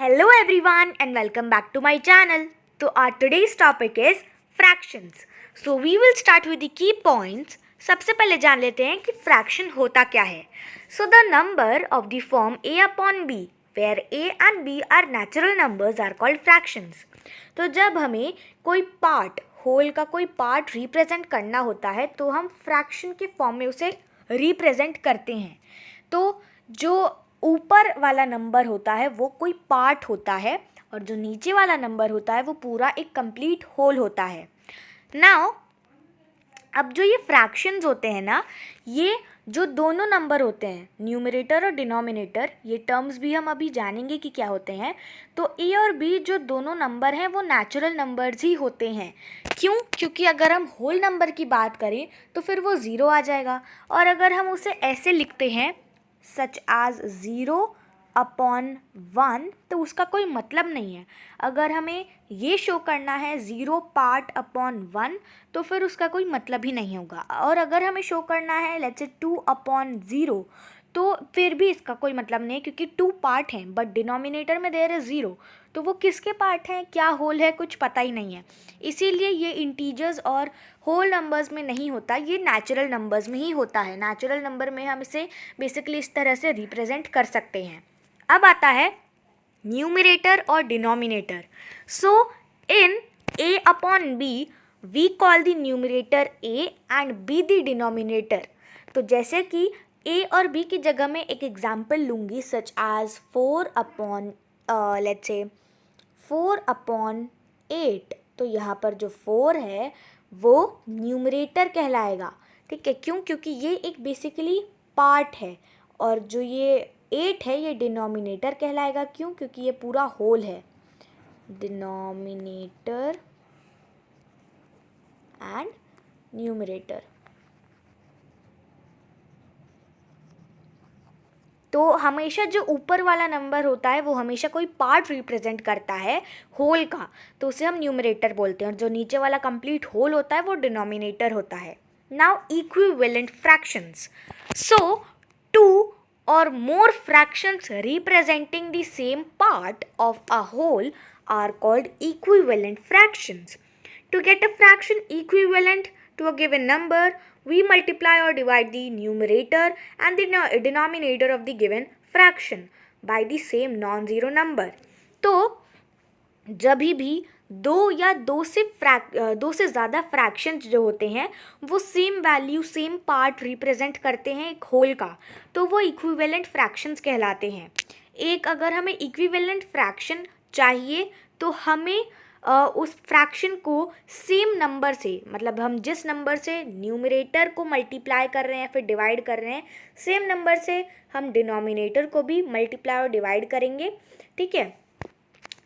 Hello everyone and welcome back to my channel. So our today's topic is fractions. So we will start with the key points. सबसे पहले जान लेते हैं कि fraction होता क्या है. So the number of the form a upon b where a and b are natural numbers are called fractions. तो जब हमें कोई पार्ट होल का कोई पार्ट रिप्रेजेंट करना होता है तो हम फ्रैक्शन के फॉर्म में उसे रिप्रेजेंट करते हैं. तो जो ऊपर वाला नंबर होता है वो कोई पार्ट होता है और जो नीचे वाला नंबर होता है वो पूरा एक कंप्लीट होल होता है. नाउ अब जो ये फ्रैक्शंस होते हैं ना, ये जो दोनों नंबर होते हैं न्यूमरेटर और डिनोमिनेटर, ये टर्म्स भी हम अभी जानेंगे कि क्या होते हैं. तो ए और बी जो दोनों नंबर हैं वो नेचुरल नंबर्स ही होते हैं. क्यों? क्योंकि अगर हम होल नंबर की बात करें तो फिर वो ज़ीरो आ जाएगा, और अगर हम उसे ऐसे लिखते हैं सच एज 0/1 तो उसका कोई मतलब नहीं है. अगर हमें ये शो करना है 0/1 तो फिर उसका कोई मतलब ही नहीं होगा. और अगर हमें शो करना है लेट्स से 2/0 तो फिर भी इसका कोई मतलब नहीं है, क्योंकि 2 पार्ट हैं बट डिनोमिनेटर में देयर इज़ 0. तो वो किसके पार्ट हैं, क्या होल है, कुछ पता ही नहीं है. इसीलिए ये इंटीजर्स और होल नंबर्स में नहीं होता, ये नेचुरल नंबर्स में ही होता है. नेचुरल नंबर में हम इसे बेसिकली इस तरह से रिप्रेजेंट कर सकते हैं. अब आता है न्यूमरेटर और denominator. So in a upon b we call the numerator a and b the denominator. तो जैसे कि a और b की जगह में एक एग्जाम्पल लूँगी सच एज 4/, लेट्स से 4/8. तो यहाँ पर जो 4 है वो न्यूमरेटर कहलाएगा. ठीक है, क्यों? क्योंकि ये एक बेसिकली पार्ट है, और जो ये 8 है ये डिनोमिनेटर कहलाएगा. क्यों? क्योंकि ये पूरा होल है. Denominator and numerator. तो हमेशा जो ऊपर वाला नंबर होता है वो हमेशा कोई पार्ट रिप्रेजेंट करता है होल का, तो उसे हम न्यूमरेटर बोलते हैं. और जो नीचे वाला कंप्लीट होल होता है वो डिनोमिनेटर होता है. Now equivalent fractions. So two or more fractions representing the same part of a whole are called equivalent fractions. To get a fraction equivalent to a given number, we multiply or divide the numerator and the denominator of the given fraction by the same non-zero number. तो जब भी दो या दो से ज़्यादा fractions जो होते हैं वो same value same part represent करते हैं एक होल का, तो वो इक्विवेलेंट फ्रैक्शंस कहलाते हैं. एक अगर हमें इक्विवेलेंट फ्रैक्शन चाहिए तो हमें उस फ्रैक्शन को सेम नंबर से, मतलब हम जिस नंबर से न्यूमरेटर को मल्टीप्लाई कर रहे हैं फिर डिवाइड कर रहे हैं, सेम नंबर से हम डिनोमिनेटर को भी मल्टीप्लाई और डिवाइड करेंगे. ठीक है,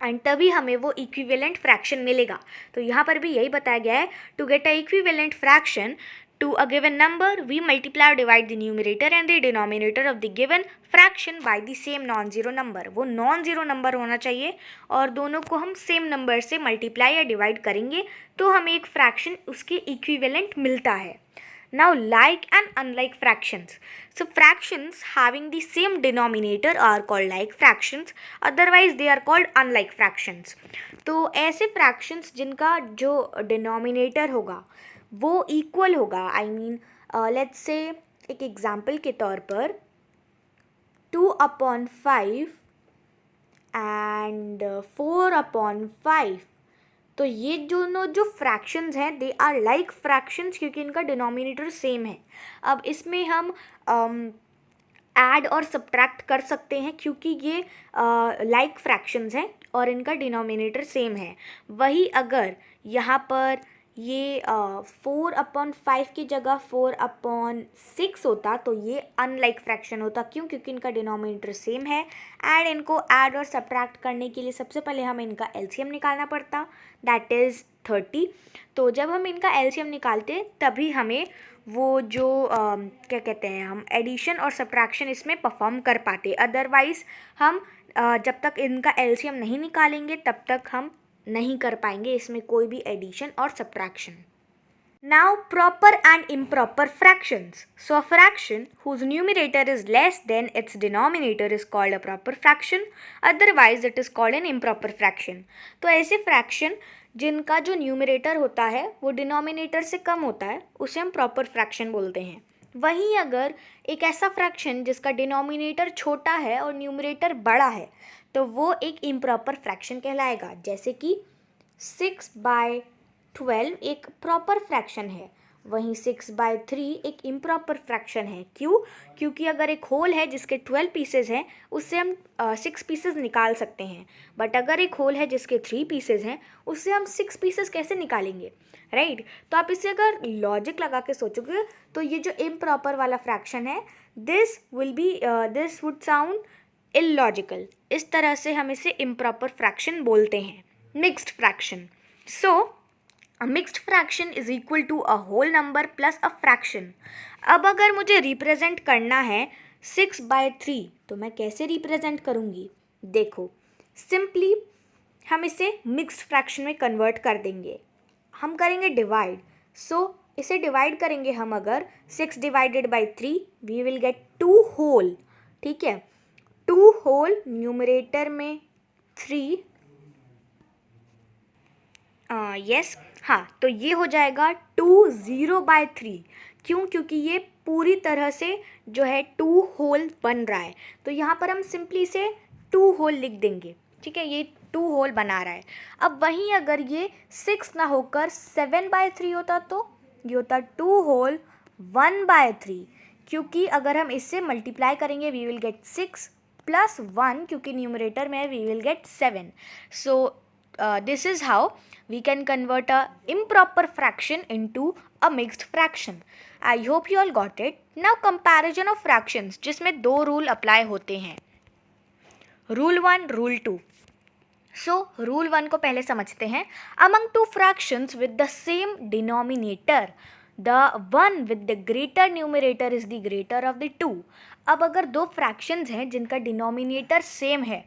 एंड तभी हमें वो इक्विवेलेंट फ्रैक्शन मिलेगा. तो यहाँ पर भी यही बताया गया है, to get a equivalent fraction to a given number we multiply or divide the numerator and the denominator of the given fraction by the same non-zero number. वो non-zero number होना चाहिए और दोनों को हम सेम नंबर से multiply या divide करेंगे तो हमें एक फ्रैक्शन उसके इक्विवेलेंट मिलता है. Now like and unlike fractions. So fractions having the same denominator are called like fractions, otherwise they are called unlike fractions. तो ऐसे fractions जिनका जो denominator होगा वो इक्वल होगा, आई मीन लेट्स से एक एग्जाम्पल के तौर पर 2/5 एंड 4/5. तो ये दोनों जो फ्रैक्शंस हैं दे आर लाइक फ्रैक्शंस क्योंकि इनका डिनोमिनेटर सेम है. अब इसमें हम ऐड और सब्ट्रैक्ट कर सकते हैं क्योंकि ये लाइक फ्रैक्शंस हैं और इनका डिनोमिनेटर सेम है. वही अगर यहाँ पर ये 4/5 की जगह 4/6 होता तो ये अनलाइक फ्रैक्शन होता. क्यों? क्योंकि इनका डिनोमिनेटर सेम है एंड इनको ऐड और सब्ट्रैक्ट करने के लिए सबसे पहले हमें इनका एलसीएम निकालना पड़ता, दैट इज़ 30. तो जब हम इनका एलसीएम निकालते तभी हमें वो जो क्या कहते हैं, हम एडिशन और सब्ट्रैक्शन इसमें परफॉर्म कर पाते. अदरवाइज़ हम जब तक इनका एलसीएम नहीं निकालेंगे तब तक हम नहीं कर पाएंगे इसमें कोई भी एडिशन और subtraction. Now, proper and improper fractions. So, a fraction whose numerator is less than its denominator is called a proper fraction. Otherwise, it is called an improper fraction. तो ऐसे फ्रैक्शन जिनका जो न्यूमरेटर होता है वो denominator से कम होता है उसे हम प्रॉपर फ्रैक्शन बोलते हैं. वहीं अगर एक ऐसा फ्रैक्शन जिसका डिनोमिनेटर छोटा है और न्यूमरेटर बड़ा है तो वो एक इम्प्रॉपर फ्रैक्शन कहलाएगा. जैसे कि 6/12 एक प्रॉपर फ्रैक्शन है, वहीं 6/3 एक इम्प्रॉपर फ्रैक्शन है. क्यों? क्योंकि अगर एक होल है जिसके 12 पीसेज हैं उससे हम 6 पीसेज निकाल सकते हैं. बट अगर एक होल है जिसके 3 पीसेज हैं उससे हम 6 पीसेज कैसे निकालेंगे, राइट? तो आप इसे अगर लॉजिक लगा के सोचोगे तो ये जो इम्प्रॉपर वाला फ्रैक्शन है दिस वुड साउंड इलॉजिकल. इस तरह से हम इसे इम्प्रॉपर फ्रैक्शन बोलते हैं. Mixed fraction. So a mixed fraction is equal to a whole number plus a fraction. अब अगर मुझे रिप्रेजेंट करना है 6/3 तो मैं कैसे रिप्रेजेंट करूँगी? देखो, सिंपली हम इसे मिक्स्ड फ्रैक्शन में कन्वर्ट कर देंगे. हम करेंगे डिवाइड. सो इसे डिवाइड करेंगे हम अगर 6/3 वी विल गेट 2 होल. ठीक है, 2 होल न्यूमरेटर में 3. यस, हाँ, तो ये हो जाएगा 2/0/3. क्यों? क्योंकि ये पूरी तरह से जो है 2 होल बन रहा है. तो यहाँ पर हम सिंपली से 2 होल लिख देंगे. ठीक है, ये 2 होल बना रहा है. अब वहीं अगर ये 6 ना होकर 7/3 होता तो ये होता 2 होल 1/3. क्योंकि अगर हम इससे मल्टीप्लाई करेंगे वी विल गेट 6 + 1 क्योंकि न्यूमरेटर में we will get 7. So this is how we can convert a improper fraction into a mixed fraction. I hope you all got it. Now comparison of fractions जिसमें 2 rule apply होते हैं. Rule 1, rule 2. So rule 1 को पहले समझते हैं. Among two fractions with the same denominator, the one with the greater numerator is the greater of the two. अब अगर दो फ्रैक्शंस हैं जिनका डिनोमिनेटर सेम है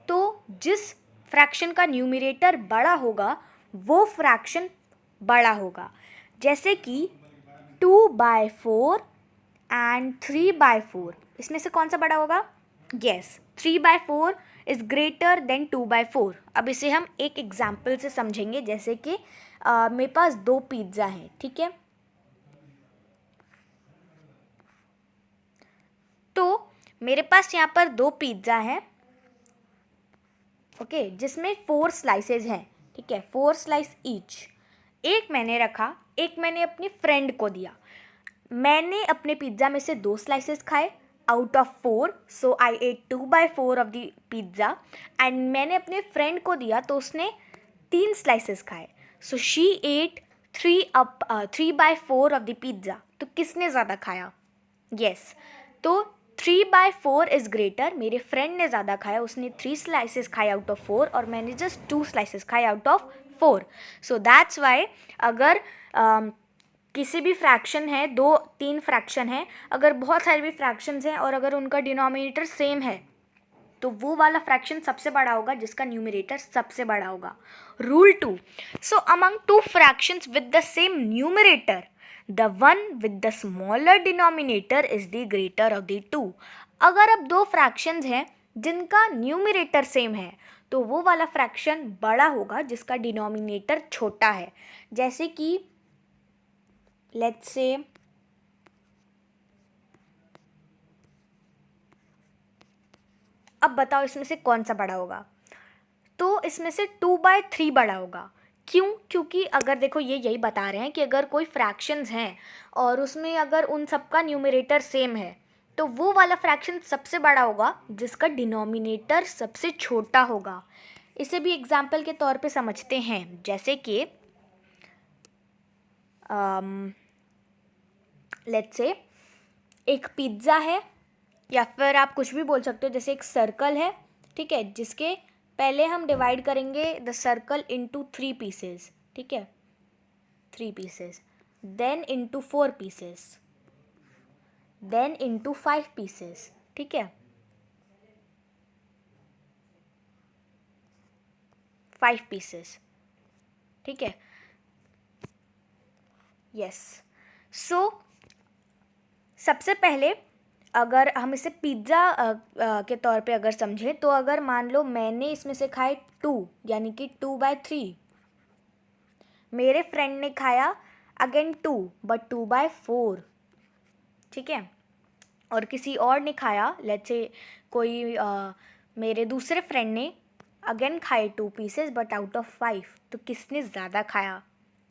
तो जिस फ्रैक्शन का न्यूमरेटर बड़ा होगा वो फ्रैक्शन बड़ा होगा. जैसे कि 2/4 एंड 3/4. इसमें से कौन सा बड़ा होगा? Yes, 3/4 is greater than 2/4. अब इसे हम एक एग्जाम्पल से समझेंगे. जैसे कि मेरे पास 2 पिज़्ज़ा हैं. ठीक है, तो मेरे पास यहाँ पर 2 पिज़्ज़ा हैं. ओके, जिसमें 4 स्लाइसेस हैं. ठीक है, 4 स्लाइस ईच. एक मैंने रखा, एक मैंने अपनी फ्रेंड को दिया. मैंने अपने पिज़्ज़ा में से 2 स्लाइसेस खाए out of 4. So I ate 2/4 of the pizza. And मैंने अपने फ्रेंड को दिया तो उसने 3 स्लाइसेस खाए. So she ate 3/4 of the pizza. तो किसने ज़्यादा खाया? यस, तो 3/4 इज़ ग्रेटर. मेरे फ्रेंड ने ज़्यादा खाया, उसने 3 स्लाइसेस खाए आउट ऑफ 4 और मैंने जस्ट 2 स्लाइसेस खाए out of 4. So that's why अगर किसी भी फ्रैक्शन है, 2-3 फ्रैक्शन है, अगर बहुत सारे भी फ्रैक्शंस हैं और अगर उनका डिनोमिनेटर सेम है तो वो वाला फ्रैक्शन सबसे बड़ा होगा जिसका न्यूमरेटर सबसे बड़ा होगा. Rule 2. So among 2 fractions with the same numerator, the one with the smaller denominator is the greater of the two. अगर अब 2 फ्रैक्शंस हैं जिनका न्यूमरेटर सेम है तो वो वाला फ्रैक्शन बड़ा होगा जिसका डिनोमिनेटर छोटा है. जैसे कि लेट्स से अब बताओ इसमें से कौन सा बड़ा होगा? तो इसमें से 2/3 बड़ा होगा. क्यों? क्योंकि अगर देखो ये यही बता रहे हैं कि अगर कोई फ्रैक्शंस हैं और उसमें अगर उन सबका न्यूमरेटर सेम है तो वो वाला फ्रैक्शन सबसे बड़ा होगा जिसका डिनोमिनेटर सबसे छोटा होगा. इसे भी एग्जाम्पल के तौर पे समझते हैं. जैसे कि लेट्स से एक पिज़्ज़ा है या फिर आप कुछ भी बोल सकते हो. जैसे एक सर्कल है, ठीक है, जिसके पहले हम डिवाइड करेंगे द सर्कल इनटू 3 पीसेस. ठीक है, 3 pieces, then into 4 pieces, then into 5 pieces. ठीक है, 5 पीसेस. ठीक है, यस। सो सबसे पहले अगर हम इसे पिज़्ज़ा के तौर पे अगर समझें, तो अगर मान लो मैंने इसमें से खाए 2, यानी कि 2/3, मेरे फ्रेंड ने खाया अगेन 2 बट 2/4, ठीक है, और किसी और ने खाया, लेट्स से कोई मेरे दूसरे फ्रेंड ने अगेन खाए 2 पीसेस बट आउट ऑफ 5, तो किसने ज़्यादा खाया?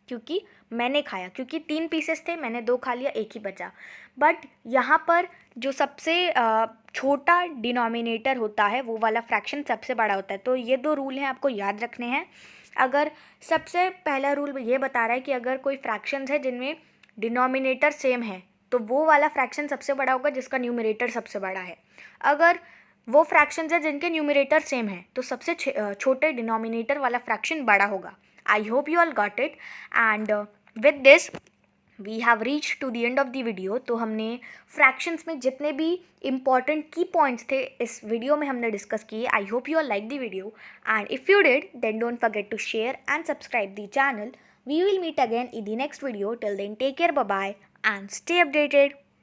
क्योंकि मैंने खाया, क्योंकि 3 पीसेस थे, मैंने 2 खा लिया, 1 ही बचा। बट यहाँ पर जो सबसे छोटा डिनोमिनेटर होता है वो वाला फ्रैक्शन सबसे बड़ा होता है। तो ये 2 रूल हैं, आपको याद रखने हैं। अगर सबसे पहला रूल ये बता रहा है कि अगर कोई फ्रैक्शंस है जिनमें डिनोमिनेटर सेम है, तो वो वाला फ्रैक्शन सबसे बड़ा होगा जिसका न्यूमरेटर सबसे बड़ा है। अगर वो फ्रैक्शंस है जिनके न्यूमरेटर सेम है, तो सबसे छोटे डिनोमिनेटर वाला फ्रैक्शन बड़ा होगा। I hope you all got it, and with this we have reached to the end of the video। तो हमने fractions में जितने भी important key points थे इस वीडियो में हमने डिस्कस किए। I hope you all like the video, and if you did then don't forget to share and subscribe the channel। We will meet again in the next video. Till then, take care, bye bye and stay updated।